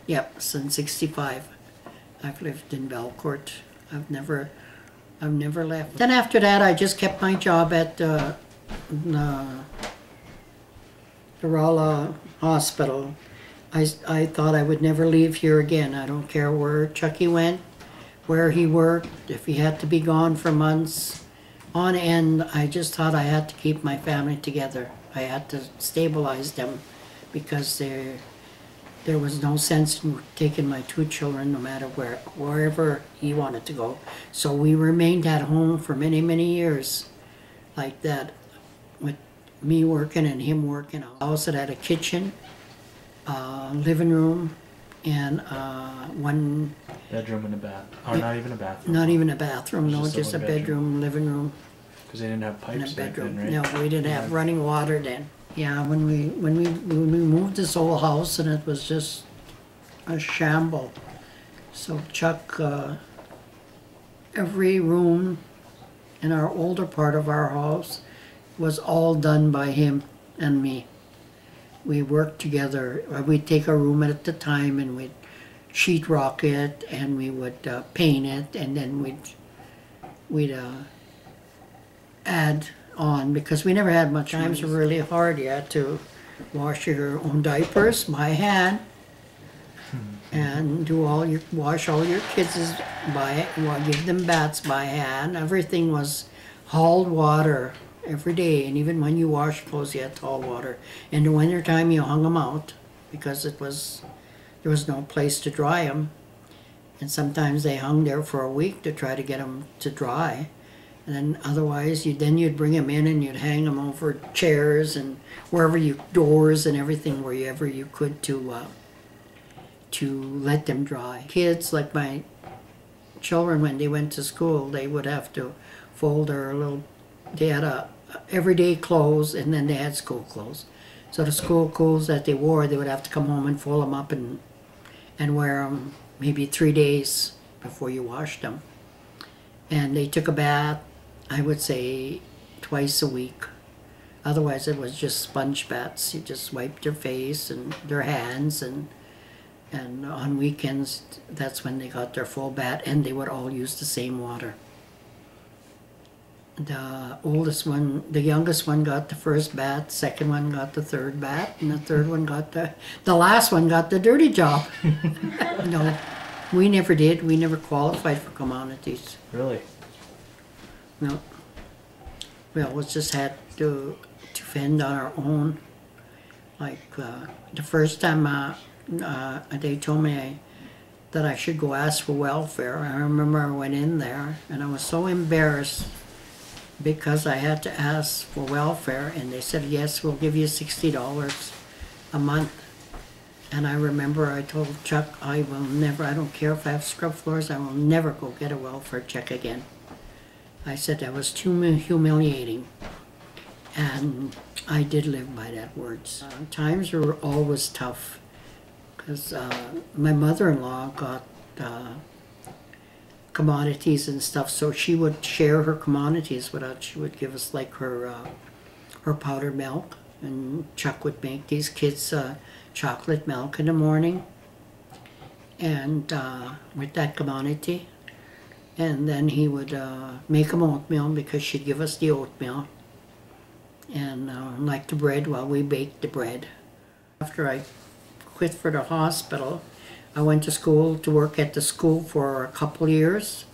Yep, since 65. I've lived in Belcourt. I've never left. Then after that, I just kept my job at the Rolla Hospital. I thought I would never leave here again. I don't care where Chucky went, where he worked, if he had to be gone for months on end. I just thought I had to keep my family together. I had to stabilize them because there was no sense in taking my two children no matter wherever he wanted to go. So we remained at home for many, many years like that, with me working and him working. A house that had a kitchen, living room, and one bedroom and a bath, or not even a bathroom. Not even a bathroom, no, just a bedroom. living room. Because they didn't have pipes And a bedroom. back then, right? No, we didn't have running water then. Yeah, when we moved this old house, and it was just a shamble. So Chuck, every room in our older part of our house was all done by him and me. We worked together. We'd take a room at a time, and we'd sheetrock it, and we would paint it, and then we'd add on, because we never had much. Times were really hard. You had to wash your own diapers by hand, and wash all your kids give them baths by hand. Everything was hauled water every day, and even when you wash clothes, you had to haul water. In the winter time, you hung them out because there was no place to dry them, and sometimes they hung there for a week to try to get them to dry. And then otherwise, you'd bring them in and you'd hang them over chairs and doors and everything wherever you could to let them dry. Kids, like my children, when they went to school, they would have to fold they had everyday clothes, and then they had school clothes. So the school clothes that they wore, they would have to come home and fold them up and wear them maybe 3 days before you washed them. And they took a bath, I would say, twice a week. Otherwise, it was just sponge baths. You just wiped their face and their hands, and on weekends, that's when they got their full bath, and they would all use the same water. The youngest one got the first bath, second one got the third bath, and the third one got the last one got the dirty job. No, we never did. We never qualified for commodities. Really? No. We always just had to fend on our own. Like the first time they told me that I should go ask for welfare, I remember I went in there and I was so embarrassed because I had to ask for welfare, and they said, yes, we'll give you $60 a month. And I remember I told Chuck, I don't care if I have scrub floors, I will never go get a welfare check again. I said that was too humiliating. And I did live by that words. Times were always tough, because my mother-in-law got commodities and stuff, so she would share her commodities with us. She would give us like her powdered milk, and Chuck would make these kids chocolate milk in the morning, and with that commodity, and then he would make them oatmeal, because she'd give us the oatmeal, and like the bread, while we baked the bread. After I quit for the hospital, I went to school to work at the school for a couple years,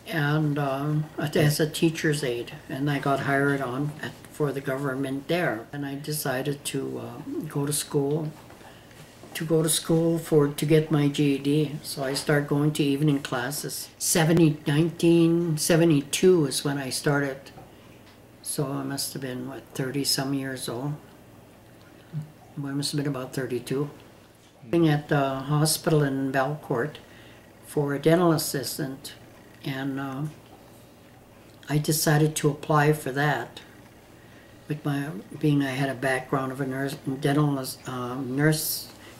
and as a teacher's aide, and I got hired on for the government there. And I decided to go to school to get my GED. So I started going to evening classes. 1972 is when I started. So I must have been, 30-some years old. I must have been about 32. At the hospital in Belcourt for a dental assistant, and I decided to apply for that. With I had a background of a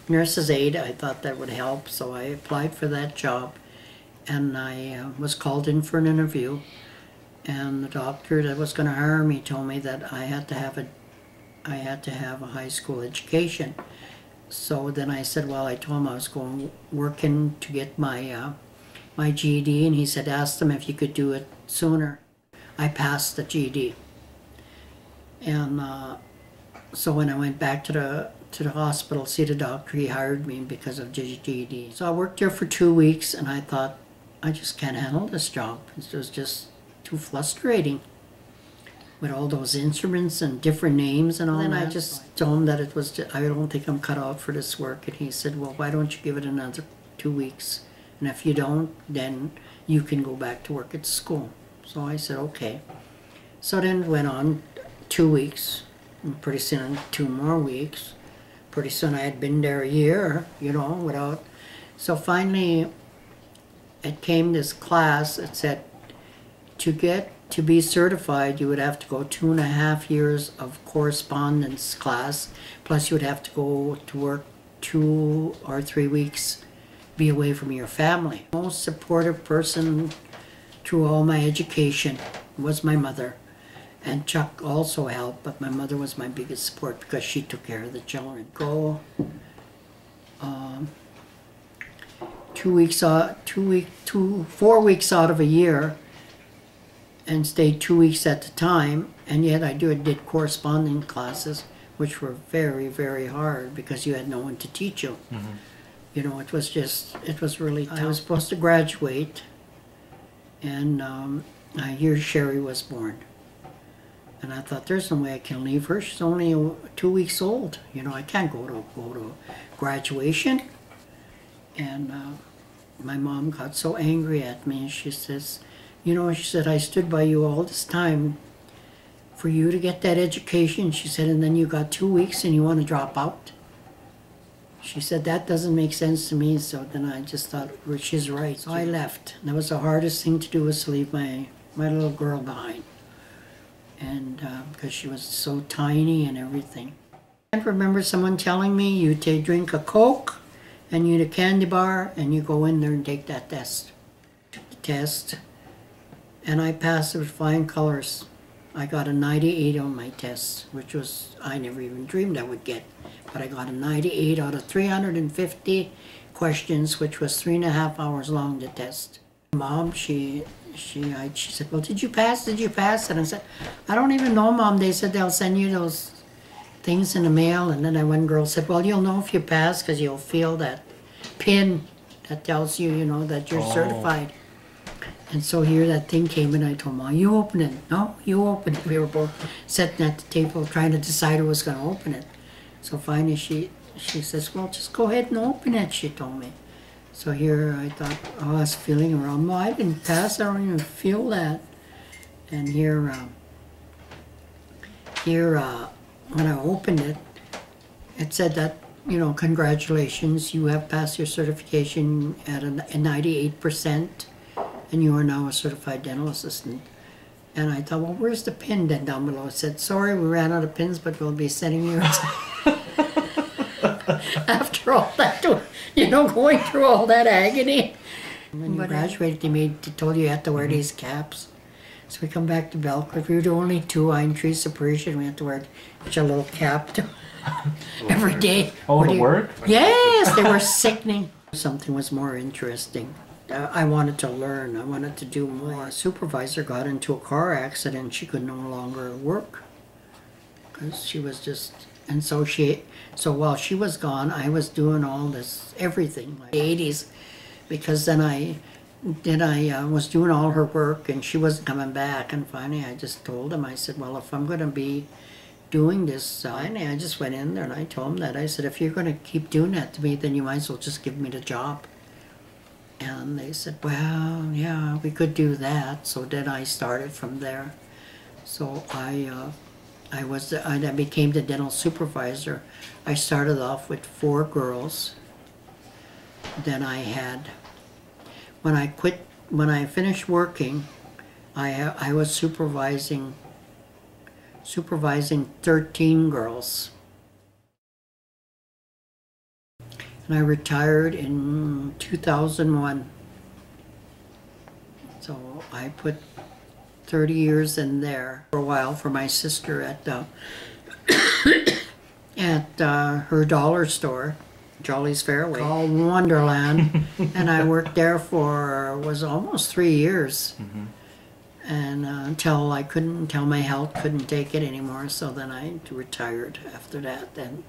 nurse's aide, I thought that would help, so I applied for that job, and I was called in for an interview, and the doctor that was going to hire me told me that I had to have a high school education. So then I said, well, I told him I was going working to get my my GED, and he said, ask them if you could do it sooner. I passed the GED. And so when I went back to the hospital to see the doctor, he hired me because of GED. So I worked there for 2 weeks, and I thought, I just can't handle this job. It was just too frustrating with all those instruments and different names and all that. And I just told him that it was just, I don't think I'm cut out for this work. And he said, well, why don't you give it another 2 weeks? And if you don't, then you can go back to work at school. So I said, okay. So then it went on 2 weeks, and pretty soon 2 more weeks. Pretty soon I had been there a year, you know, without. So finally, it came this class that said to be certified, you would have to go 2.5 years of correspondence class, plus you would have to go to work 2 or 3 weeks, be away from your family. The most supportive person through all my education was my mother. And Chuck also helped, but my mother was my biggest support because she took care of the children. Go 4 weeks out of a year, and stayed 2 weeks at a time, and yet I did corresponding classes, which were very, very hard because you had no one to teach you. Mm-hmm. You know, it was really tough. I was supposed to graduate, and a year Sherry was born. And I thought, there's no way I can leave her. She's only 2 weeks old. You know, I can't go to graduation. And my mom got so angry at me. She says, you know, she said, I stood by you all this time for you to get that education. She said, and then you got 2 weeks and you want to drop out. She said, that doesn't make sense to me. So then I just thought, well, she's right. So I left. And that was the hardest thing to do, was to leave my little girl behind. And because she was so tiny and everything. I remember someone telling me, you drink a Coke and you eat a candy bar and you go in there and take that test. Took the test, and I passed it with flying colors. I got a 98 on my test, which was, I never even dreamed I would get. But I got a 98 out of 350 questions, which was 3.5 hours long, the test. Mom, she said, well, did you pass? Did you pass? And I said, I don't even know, Mom. They said they'll send you those things in the mail. And then one girl said, well, you'll know if you pass because you'll feel that pin that tells you, you know, that you're certified. And so here that thing came, and I told Mom, you open it. No, you open it. We were both sitting at the table trying to decide who was going to open it. So finally she says, well, just go ahead and open it, she told me. So here I thought, oh, I was feeling around. No, I didn't pass. I don't even feel that. And here when I opened it, it said that, you know, congratulations, you have passed your certification at a 98%, and you are now a certified dental assistant. And I thought, well, where's the pin then down below? It said, sorry, we ran out of pins, but we'll be sending you. After all that, you know, going through all that agony. When you graduated, they told you had to wear these caps. So we come back to Belcourt. We were the only 2 entry separation. We had to wear each a little cap every day. Oh, the work? Yes, they were sickening. Something was more interesting. I wanted to learn. I wanted to do more. A supervisor got into a car accident. She could no longer work because she was just. And so while she was gone, I was doing all this, everything, like the 80s, because then I was doing all her work and she wasn't coming back. And finally I just told him, I said, well, if I'm going to be doing this, I just went in there and I told him that. I said, if you're going to keep doing that to me, then you might as well just give me the job. And they said, well, yeah, we could do that. So then I started from there. So I became the dental supervisor. I started off with 4 girls. Then I had, when I finished working, I was supervising 13 girls. And I retired in 2001. So I put 30 years in there for a while for my sister at at her dollar store, Jolly's Fairway, called Wonderland, and I worked there for was almost 3 years, and until my health couldn't take it anymore. So then I retired after that. And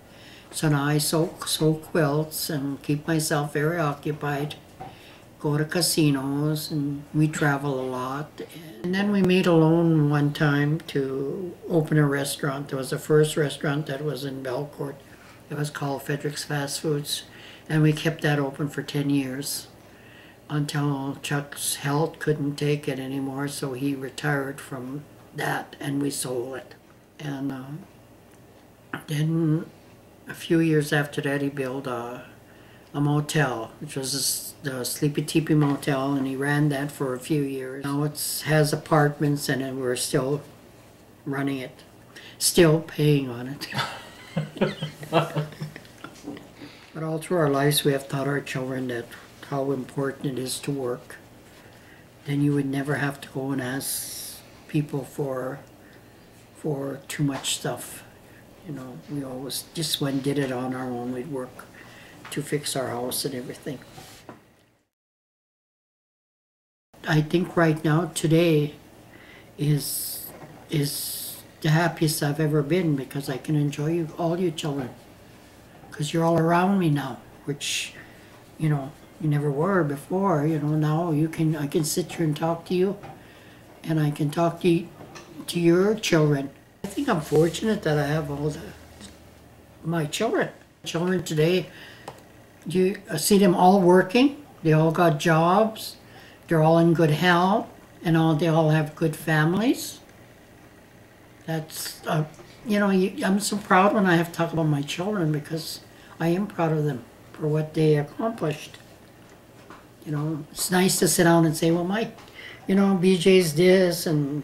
so now I sew quilts and keep myself very occupied. Go to casinos, and we travel a lot. And then we made a loan one time to open a restaurant. There was the first restaurant that was in Belcourt. It was called Frederick's Fast Foods, and we kept that open for 10 years until Chuck's health couldn't take it anymore, so he retired from that, and we sold it. And then a few years after that, he built a motel, which was the Sleepy Teepee Motel, and he ran that for a few years. Now it has apartments, and we're still running it, still paying on it. But all through our lives, we have taught our children that how important it is to work. Then you would never have to go and ask people for too much stuff. You know, we always just went and did it on our own. We'd work to fix our house and everything. I think right now, today, is the happiest I've ever been, because I can enjoy all you children. Because you're all around me now, which, you know, you never were before. You know, now I can sit here and talk to you, and I can talk to your children. I think I'm fortunate that I have all my children. Children today, you see them all working. They all got jobs. They're all in good health, and they all have good families. That's, you know, I'm so proud when I have to talk about my children, because I am proud of them for what they accomplished. You know, it's nice to sit down and say, well, you know, BJ's this, and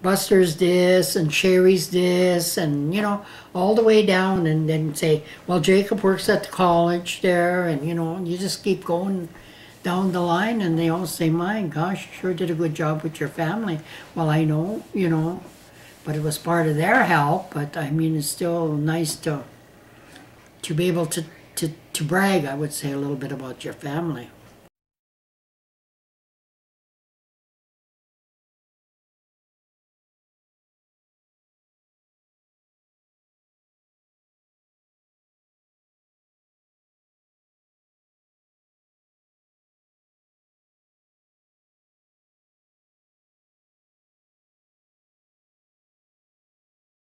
Buster's this, and Sherry's this, and, you know, all the way down, and then say, well, Jacob works at the college there, and, you know, you just keep going down the line, and they all say, my gosh, you sure did a good job with your family. Well, I know, you know, but it was part of their help. But I mean, it's still nice to be able to brag, I would say, a little bit about your family.